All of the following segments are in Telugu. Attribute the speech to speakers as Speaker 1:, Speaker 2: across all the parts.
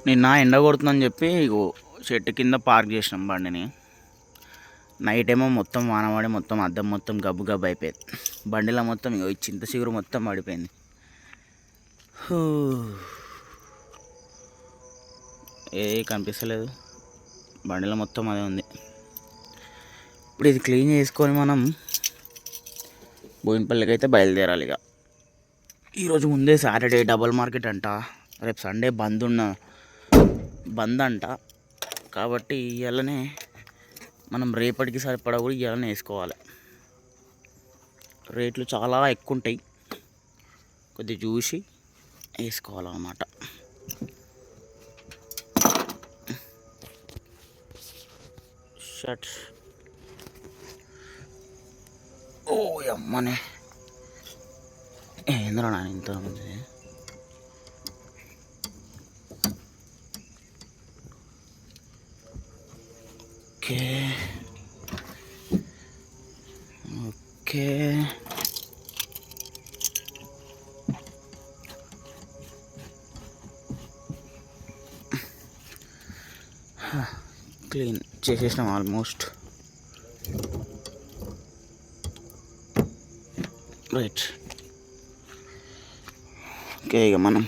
Speaker 1: నిన్న ఎండ కొడుతుందని చెప్పి ఇగో చెట్టు కింద పార్క్ చేసినాం బండిని. నైట్ ఏమో మొత్తం వానవాడి మొత్తం అద్దం మొత్తం గబ్బు గబ్బు అయిపోయింది. బండిలో మొత్తం ఇగో ఈ చింత చిగురు మొత్తం పడిపోయింది. ఏ కనిపిస్తలేదు, బండిలో మొత్తం అదే ఉంది. ఇప్పుడు ఇది క్లీన్ చేసుకొని మనం బోయినపల్లికి అయితే బయలుదేరాలి. ఇక ఈరోజు ముందే సాటర్డే డబల్ మార్కెట్ అంట, రేపు సండే బంద్ అంట. కాబట్టి ఇవాళనే మనం రేపటికి సరిపడా కూడా ఇవాళనే వేసుకోవాలి. రేట్లు చాలా ఎక్కువ ఉంటాయి, కొద్దిగా చూసి వేసుకోవాలన్నమాట. షర్ట్ ఓ అమ్మనే ఏంద్రా నాన్న ఇంత మంది. ఓకే ఓకే క్లీన్ చేసేసినాం ఆల్మోస్ట్. Right, okay. ఇక మనం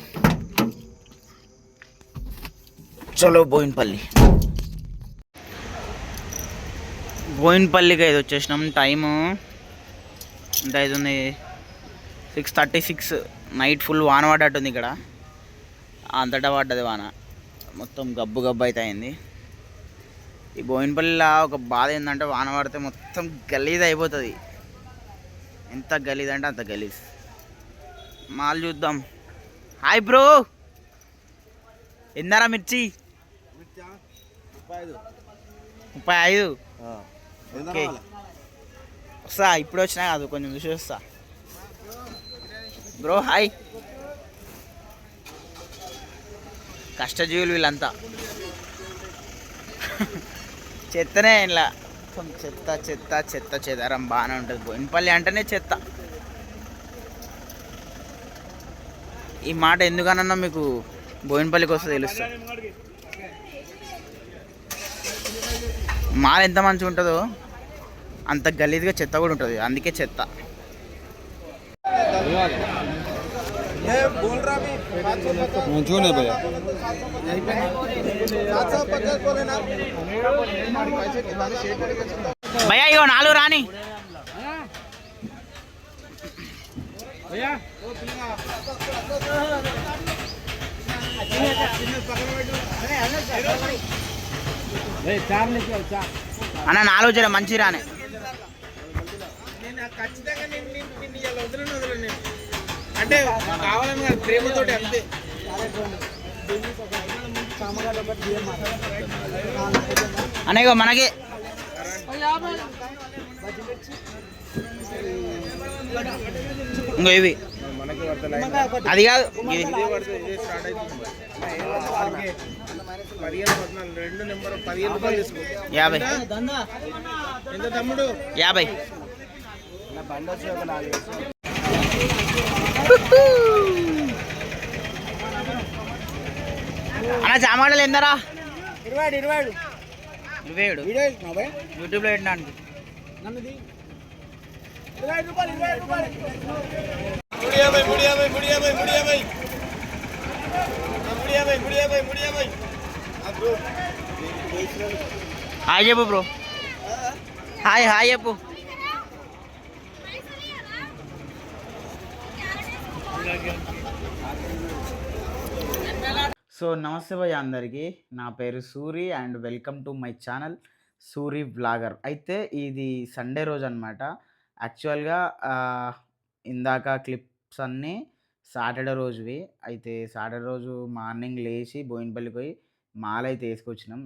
Speaker 1: చలో బోయినపల్లికి అయితే వచ్చేసినాం. టైము ఎంత అవుతుంది? 6:36. నైట్ ఫుల్ వాన పడ్డట్టుంది ఇక్కడ, అంతటా పడ్డది వాన, మొత్తం గబ్బు గబ్బు అయితే అయింది. ఈ బోయినపల్లిలో ఒక బాధ ఏంటంటే వాన పడితే మొత్తం గలీజ్ అయిపోతుంది. ఎంత గలీజ్ అంటే అంత గలీజ్. మాల్ చూద్దాం. హాయ్ బ్రో, ఎందరా మిర్చి? 35. ఓకే, వస్తా, ఇప్పుడు వచ్చినా కాదు, కొంచెం చూసి వస్తా. Bro hi. కష్టజీవులు వీళ్ళంతా. చెత్తనే ఇలా చెత్త చెత్త చెత్త చెదారం బాగానే ఉంటుంది. బోయినపల్లి అంటేనే చెత్త. ఈ మాట ఎందుకనన్నా మీకు బోయినపల్లికి వస్తే తెలుస్తుంది. మాల్ ఎంత మంచిగా ఉంటుందో అంత గలీజ్గా చెత్త కూడా ఉంటుంది, అందుకే చెత్త. భయ్యా ఇగో 4 రాని. అన్న 4 జర మంచి రానే. అంటే కావాలని ప్రేమతోటి అంతే. అనేక మనకి ఇంకో ఇవి అది కాదు, ఇది 50. అన్న జామాడలు ఎందరా? 27 యూట్యూబ్లో పెట్టడానికి. హాయ్ చెప్పు బ్రో, హాయ్ చెప్పు. సో నమస్తే భయ్య అందరికీ, నా పేరు Suri and welcome to my channel Suri vlogger. అయితే ఇది సండే రోజు అనమాట. యాక్చువల్గా ఇందాక క్లిప్స్ అన్నీ సాటర్డే రోజువి. అయితే సాటర్డే రోజు మార్నింగ్ లేచి బోయినపల్లికి పోయి మాల్ అయితే వేసుకొచ్చినాం.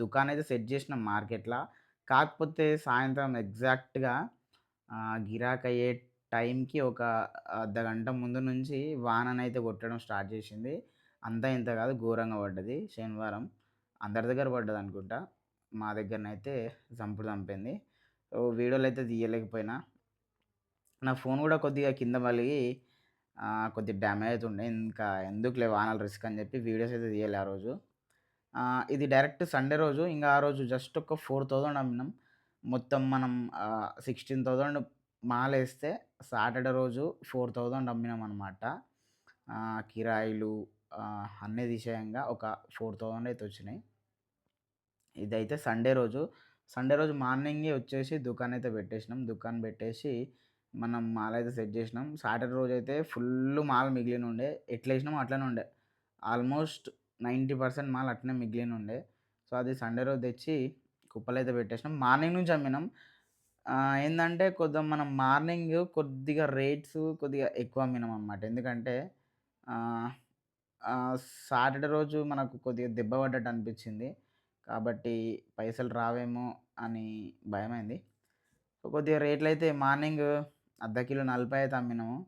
Speaker 1: దుకాణం అయితే సెట్ చేసినాం మార్కెట్లో. కాకపోతే సాయంత్రం ఎగ్జాక్ట్గా గిరాక్ అయ్యే టైంకి ఒక అర్ధగంట ముందు నుంచి వాననైతే కొట్టడం స్టార్ట్ చేసింది. అంతా ఇంత కాదు, ఘోరంగా పడ్డది. శనివారం అందరి దగ్గర పడ్డది అనుకుంటా, మా దగ్గరనైతే చంపింది. వీడియోలు అయితే తీయలేకపోయినా, నా ఫోన్ కూడా కొద్దిగా కింద పలిగి కొద్దిగా డ్యామేజ్ అయితుండే. ఇంకా ఎందుకులే వానలు రిస్క్ అని చెప్పి వీడియోస్ అయితే తీయలే ఆ రోజు. ఇది డైరెక్ట్ సండే రోజు. ఇంగ ఆ రోజు జస్ట్ ఒక 4000 అమ్మినాం. మొత్తం మనం 16,000 మాలేస్తే సాటర్‌డే రోజు 4000 అమ్మినామనమాట. కిరాయిలు అన్నీ తీసేయంగా ఒక 4000 అయితే వచ్చినాయి. ఇదైతే సండే రోజు. సండే రోజు మార్నింగే వచ్చేసి దుకాణం అయితే పెట్టేసినాం. దుకాణం పెట్టేసి మనం మాలైతే సెట్ చేసినాం. సాటర్‌డే రోజైతే ఫుల్లు మాల్ మిగిలినుండే. ఎట్లేసినామో అట్లనే ఉండే. ఆల్మోస్ట్ 90% మాల్ అట్లనే మిగిలినుండే. సో, అది సండే రోజు తెచ్చి కుప్పలైతే పెట్టేసినాం. మార్నింగ్ నుంచి అమ్మినాం. ఏందంటే మనం మార్నింగ్ కొద్దిగా రేట్స్ కొద్దిగా ఎక్కువ అమ్మినామనమాట. ఎందుకంటే ఆహ్, సాటర్‌డే రోజు మనకు కొద్దిగా దెబ్బ పడ్డట్టు అనిపించింది. కాబట్టి పైసలు రావేమో అని భయమైంది. సో, కొద్దిగా రేట్లయితే మార్నింగ్ అర్ధ కిలో 40 అయితే అమ్మినాము.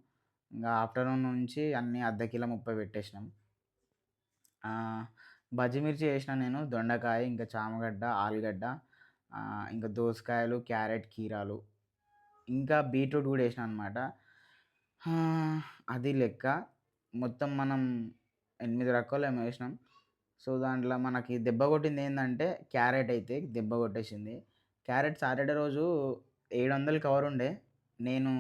Speaker 1: ఇంగా ఆఫ్టర్‌నూన్ నుంచి అన్నీ అర్ధ కిలో 30 పెట్టేసినాం. బజ్జి మిర్చి ఏసినా నేను. దొండకాయ, ఇంకా చామగడ్డ, ఆలుగడ్డ, ఇంకా దోసకాయలు, క్యారెట్, కీరాలు, ఇంకా బీట్రూట్ గూడా ఏసినా అనమాట. అది లెక్క. మొత్తం మనం 8 రకాలేమో ఏసినాం. సో, దాంట్లో మనకి దెబ్బ కొట్టిందేందంటే క్యారెట్ అయితే దెబ్బ కొట్టేసింది. క్యారెట్ సాటర్‌డే రోజు 700 కవరుండే. నేను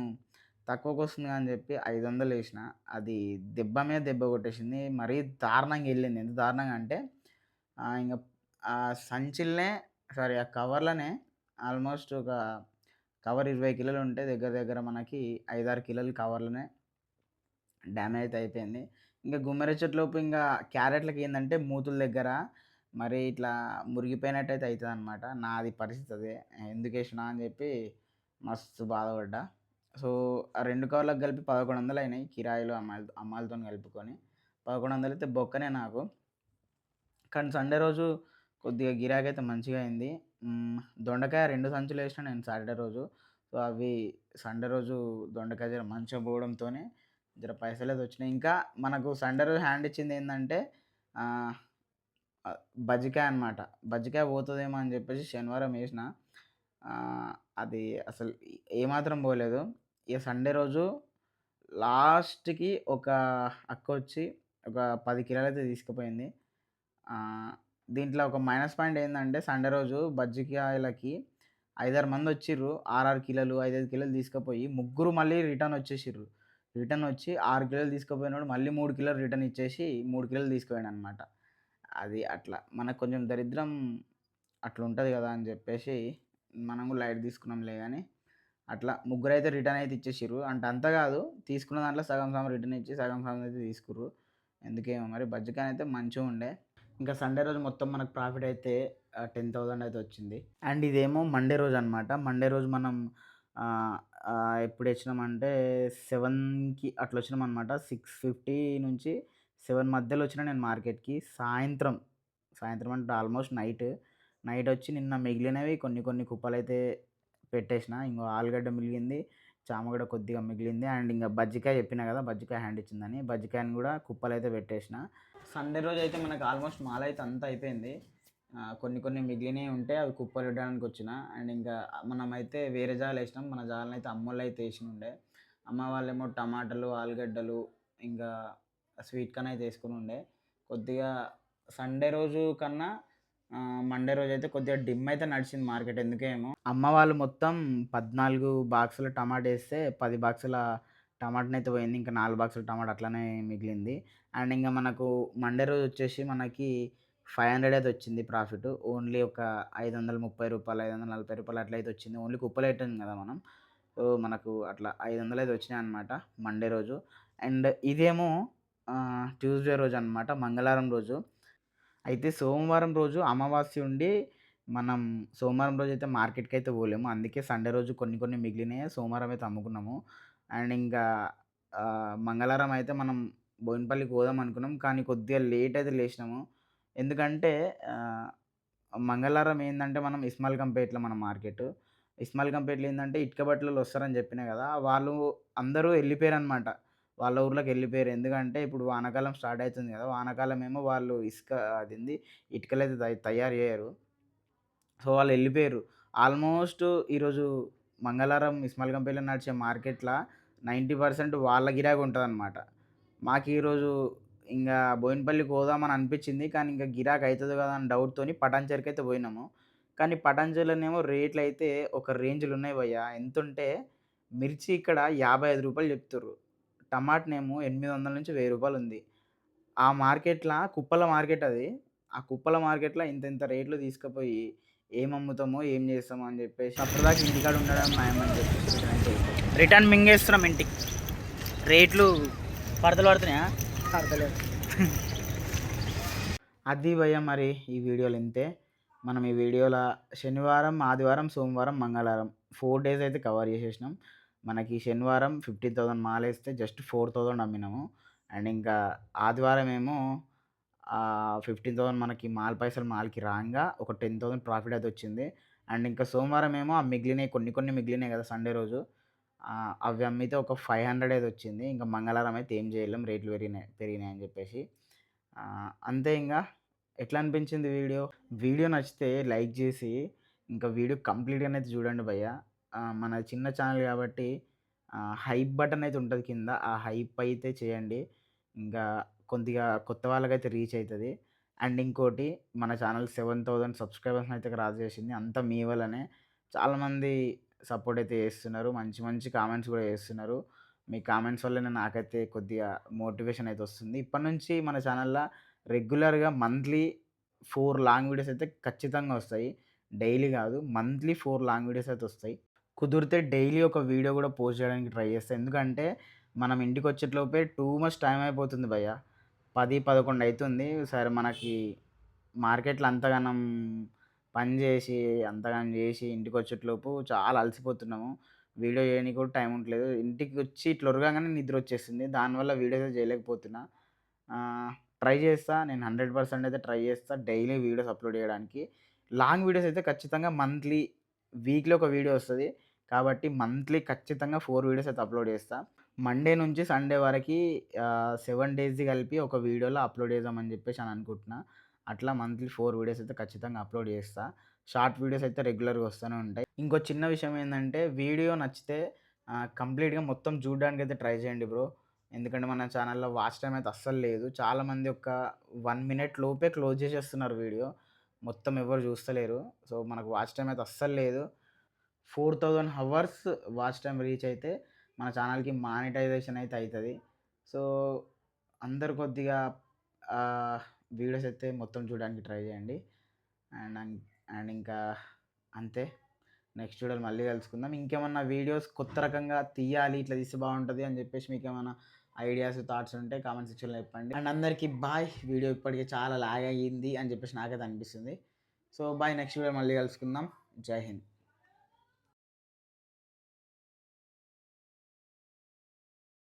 Speaker 1: తక్కువకొస్తుంది అని జెప్పి 500 ఏసిన. అది దెబ్బ మీద దెబ్బ కొట్టేసింది. మరీ దారుణంగా ఎళ్ళింది. ఎంత దారుణంగా అంటే ఇంగ సంచిలనే సారీ ఆ కవర్‌లనే ఆల్మోస్ట్ ఒక కవర్ 20 కిలోలుంటే దగ్గర దగ్గర మనకి 5, 6 కిలోలు కవర్‌లనే డ్యామేజ్ అయితే అయిపోయింది. ఇంక గుమ్మడిచెట్టులోపు ఇంగా క్యారెట్‌లకేందంటే మూతుల దగ్గర మరి ఇట్లా మురిగిపోయినట్టయితే అయితదనమాట. నాది పరిస్థితి అదే. ఎందుకేసినా అని జెప్పి మస్తు బాధపడ్డా. సో, ఆ 2 కవర్లకు కలిపి 1100 అయినాయి. కిరాయిలు, అమ్మాయిలతోని కలుపుకొని. 1100 అయితే బొక్కనే నాకు. కానీ సండే రోజు కొద్దిగా గిరాకైతే మంచిగా అయింది. దొండకాయ 2 సంచులేసినా నేను సాటర్‌డే రోజు. సో, అవి సండే రోజు దొండకాయ జర మంచిగా పోవడంతోనే జర పైసలైతే వచ్చినాయి. ఇంకా మనకు సండే రోజు హ్యాండ్ ఇచ్చిందేందంటే ఆహ్, ఆహ్, బజ్జికాయ అనమాట. బజ్జికాయ పోతదేమో అని జెప్పేసి శనివారం ఏసిన. ఆహ్, అది అసలు ఏమాత్రం పోలేదు. ఇగ సండే రోజు లాస్ట్‌కి ఒక అక్కొచ్చి ఒక 10 కిలోలైతే తీసుకుపోయింది. దీంట్లో ఒక మైనస్ పాయింట్ ఏందంటే సండే రోజు బజ్జికాయలకి 5, 6 మందొచ్చిర్రు. 6, 6 కిలోలు, 5, 5 కిలోలు తీసుకపోయి ముగ్గురు మళ్ళీ రిటర్న్ వచ్చేసిర్రు. రిటర్న్ వచ్చి 6 కిలోలు తీసుకుపోయినోడు మళ్ళీ 3 కిలోలు రిటర్న్ ఇచ్చేసి 3 కిలోలు తీసుకుపోయిండనమాట. అది అట్లా. మనకు కొంచెం దరిద్రం అట్లుంటది గదా! అని జెప్పేసి మనం గూడా లైట్ తీసుకున్నాంలే గానీ, అట్లా ముగ్గురైతే రిటర్న్ అయితే ఇచ్చేసిర్రు. అంటే అంత గాదు. తీసుకున్న దాంట్లో సగం సగం రిటర్న్ ఇచ్చి, సగం సగం అయితే తీసుకుర్రు. ఎందుకేమో మరి బజ్జికాయనైతే మంచిగుండే. ఇంకా సండే రోజు మొత్తం మనకు ప్రాఫిట్ అయితే 10,000 అయితే వచ్చింది. అండ్ ఇదేమో మండే రోజనమాట. మండే రోజు మనం ఆహ్, ఎప్పుడు వచ్చినామంటే 7కి అట్లా వచ్చినామనమాట. 6:50 నుంచి 7 మధ్యలో వచ్చినా నేను మార్కెట్‌కి. సాయంత్రం అంటే ఆల్మోస్ట్ నైటొచ్చి నిన్న మిగిలినవి కొన్ని కొన్ని కుప్పలైతే పెట్టేసిన. ఇంగో ఆలుగడ్డ మిగిలింది. చామగడ్డ కొద్దిగా మిగిలింది. అండ్ ఇంగ బజ్జికాయ చెప్పినా గదా! బజ్జికాయ హ్యాండ్ ఇచ్చిందని. బజ్జికాయని గూడా కుప్పలైతే పెట్టేసిన. సండే రోజైతే మనకు ఆల్మోస్ట్ మాలైతే అంతా అయిపోయింది. కొన్ని కొన్ని మిగిలినయి ఉంటే అవి కుప్పలిడడానికొచ్చిన. అండ్ ఇంకా మనమైతే వేరే జాలేసినాం. మన జాలనైతే అమ్మోళ్ళైతే ఏసినుండే. అమ్మ వాళ్ళేమో టమాటాలు, ఆలుగడ్డలు, ఇంకా స్వీట్ కార్న్ అయితే ఏసుకొనుండే. కొద్దిగా సండే రోజు కన్నా మండే రోజైతే కొద్దిగా డిమ్ అయితే నడిచింది మార్కెట్ ఎందుకేమో. అమ్మ వాళ్ళు మొత్తం 14 బాక్సుల టమాటేస్తే 10 బాక్సుల టమాటానైతే పోయింది. ఇంకా 4 బాక్సుల టమాటా అట్లనే మిగిలింది. అండ్ ఇంగ మనకు మండే రోజొచ్చేసి మనకి 500 అయితే వచ్చింది ప్రాఫిటు. ఓన్లీ ఒక రూ. 530, రూ. 540 అట్లయితే వచ్చింది. ఓన్లీ కుప్పలేయటం కదా మనం. సో, మనకు అట్లా 500 అయితే వచ్చినాయన్నమాట మండే రోజు. అండ్ ఇదేమో ట్యూస్‌డే రోజన్నమాట. మంగళవారం రోజు. అయితే సోమవారం రోజు అమావాస్య ఉండి మనం సోమవారం రోజైతే మార్కెట్‌కైతే పోలేము. అందుకే సండే రోజు కొన్ని కొన్ని మిగిలినయి సోమవారం అయితే అమ్ముకున్నాము. అండ్ ఇంకా మంగళవారం అయితే మనం బోయినపల్లికి పోదాం అనుకున్నాం. కానీ కొద్దిగా లేట్ అయితే లేసినాము. ఎందుకంటే ఆహ్, మంగళవారం ఏందంటే మనం ఇస్మాయిల్‌కంపేట్‌లో మన మార్కెటు. ఇస్మాయిల్‌కంపేట్‌లో ఏందంటే ఇటుక బట్లోళ్ళు వస్తారని చెప్పినా కదా! వాళ్ళు అందరూ ఎళ్ళిపోయారనమాట. వాళ్ళ ఊర్లోకెళ్ళిపోయారు. ఎందుకంటే ఇప్పుడు వానాకాలం స్టార్ట్ అయితుంది కదా! వానాకాలం ఏమో వాళ్ళు ఇసుక అదేంది ఇటుకలైతే తయారు చేయరు. సో, వాళ్ళెళ్ళిపోయారు. ఆల్మోస్ట్ ఈరోజు మంగళవారం ఇస్మాయిల్‌కంపేట్‌లో నడిచే మార్కెట్‌ల 90% వాళ్ళ గిరాకీ ఉంటదనమాట. మాకు ఈరోజు ఇంగా బోయినపల్లికి పోదామని అనిపించింది. కానీ ఇంక గిరాకీ అయితదో కదా అని డౌట్‌తోని పటాన్‌చెరుకయితే పోయినాము. కానీ పటాన్‌చెరులోనేమో రేట్లయితే ఒక రేంజ్‌లో ఉన్నాయి భయ్యా. ఎంతుంటే మిర్చి ఇక్కడ రూ. 55 చెప్తుర్రు. టమాటానేమో 800-1000 ఉంది. ఆ మార్కెట్‌ల కుప్పల మార్కెట్ అది. ఆ కుప్పల మార్కెట్‌ల ఇంత ఇంత రేట్లు తీసుకపోయి ఏం అమ్ముతామో, ఏం చేస్తామో అని చెప్పేసి అప్పటిదాకా ఇంటికాడ ఉండడం నయమని చెప్పేసి రిటర్న్ అయితే అయిపోయాం.
Speaker 2: రిటర్న్ మింగేస్తున్నాం ఇంటికి. రేట్లు పడతలు పడుతున్నాయా?
Speaker 1: పడతలేదు. అది భయ్యా మరి ఈ వీడియోలో ఇంతే. మనం ఈ వీడియోలో శనివారం, ఆదివారం, సోమవారం, మంగళవారం 4 డేస్ అయితే కవర్ చేసేసినాం. మనకి శనివారం 15,000 మాలేస్తే జస్ట్ 4,000 అమ్మినాము. అండ్ ఇంకా ఆదివారం ఏమో 15,000 మనకి మాల్ పైసలు మాల్‌కి రాంగా ఒక 10,000 ప్రాఫిట్ అయితే వచ్చింది. అండ్ ఇంకా సోమవారం ఏమో ఆ మిగిలినయి కొన్ని కొన్ని మిగిలినాయి కదా సండే రోజు. అవి అమ్మితే ఒక 500 అయితే వచ్చింది. ఇంకా మంగళవారం అయితే ఏం చేయలేం రేట్లు పెరిగినాయి అని చెప్పేసి. అంతే ఇంగా. ఎట్లా అనిపించింది వీడియో? వీడియో నచ్చితే లైక్ జేసి, ఇంకా వీడియో కంప్లీట్‌గానైతే చూడండి భయ్యా. మన చిన్న ఛానల్ గాబట్టి హైప్ బటన్ అయితే ఉంటది కింద. ఆ హైప్ అయితే చేయండి. ఇంకా కొద్దిగా కొత్త వాళ్ళకైతే రీచ్ అయితది. అండ్ ఇంకోటి మన ఛానల్ 7,000 సబ్స్క్రైబర్స్‌ని అయితే క్రాస్ చేసింది. అంతా మీ వల్లనే. చాలామంది సపోర్ట్ అయితే చేస్తున్నారు. మంచి మంచి కామెంట్స్ గూడా చేస్తున్నారు. మీ కామెంట్స్ వల్లనే నాకైతే కొద్దిగా మోటివేషన్ అయితే వస్తుంది. ఇప్పటినుంచి మన ఛానల్‌ల రెగ్యులర్‌గా మంత్లీ 4 లాంగ్ వీడియోస్ అయితే ఖచ్చితంగా వస్తాయి. డైలీ గాదు. మంత్లీ 4 లాంగ్ వీడియోస్ అయితే వస్తాయి. కుదిరితే డైలీ ఒక వీడియో గూడా పోస్ట్ చేయడానికి ట్రై చేస్తా. ఎందుకంటే మనం ఇంటికొచ్చేట్లోపే టూ మచ్ టైం అయిపోతుంది భయ్యా. 10, 11 అయితుంది. సరే మనకి మార్కెట్‌లో అంతగనం పని జేసి, అంతగనం జేసి ఇంటికొచ్చేట్లోపు చాలా అలసిపోతున్నాము. వీడియో చేయనీకి కూడా టైం ఉంటలేదు. ఇంటికొచ్చి ఇట్లా ఒరగంగానే నిద్రొచ్చేస్తుంది. దానివల్ల వీడియోస్ అయితే చేయలేకపోతున్నా. ఆహ్, ట్రై చేస్తా. నేను 100% అయితే ట్రై చేస్తా డైలీ వీడియోస్ అప్‌లోడ్ చేయడానికి. లాంగ్ వీడియోస్ అయితే ఖచ్చితంగా మంత్లీ, వీక్‌లీ ఒక వీడియో వస్తది. కాబట్టి మంత్లీ ఖచ్చితంగా 4 వీడియోస్ అయితే అప్‌లోడ్ చేస్తా. మండే నుంచి సండే వరకి 7 డేస్‌ది కలిపి ఒక వీడియోలో అప్‌లోడ్ చేద్దామని చెప్పేసి అని అనుకుంటున్నా. అట్లా మంత్లీ 4 వీడియోస్ అయితే ఖచ్చితంగా అప్‌లోడ్ చేస్తా. షార్ట్ వీడియోస్ అయితే రెగ్యులర్‌గా వస్తూనే ఉంటాయి. ఇంకో చిన్న విషయం ఏందంటే వీడియో నచ్చితే కంప్లీట్‌గా మొత్తం చూడడానికైతే ట్రై చేయండి బ్రో. ఎందుకంటే మన ఛానల్‌లో వాచ్ టైమ్ అయితే అస్సలు లేదు. చాలామంది ఒక 1 మినిట్ లోపే క్లోజ్ చేసేస్తున్నారు వీడియో. మొత్తం ఎవరు చూస్తలేరు. సో, మనకు వాచ్ టైమ్ అయితే అస్సలు లేదు. 4,000 హవర్స్ వాచ్ టైమ్ రీచ్ అయితే మన ఛానల్‌కి మానిటైజేషన్ అయితే అయితది. సో, అందరూ కొద్దిగా ఆహ్, వీడియోస్ అయితే మొత్తం చూడడానికి ట్రై చేయండి. అండ్ అండ్ ఇంకా అంతే. నెక్స్ట్ వీడియోలో మళ్ళీ కలుసుకుందాం. ఇంకేమన్నా వీడియోస్ కొత్త రకంగా తీయాలి, ఇట్లా తీస్తే బాగుంటది అని చెప్పేసి మీకేమన్నా ఐడియాస్, థాట్స్ ఉంటే కామెంట్ సెక్షన్‌లో చెప్పండి. అండ్ అందరికీ బాయ్. వీడియో ఇప్పటికే చాలా లాగ్ అయ్యింది అని చెప్పేసి నాకైతే అనిపిస్తుంది. So, bye. నెక్స్ట్ వీడియో మళ్ళీ కలుసుకుందాం. జై హింద్.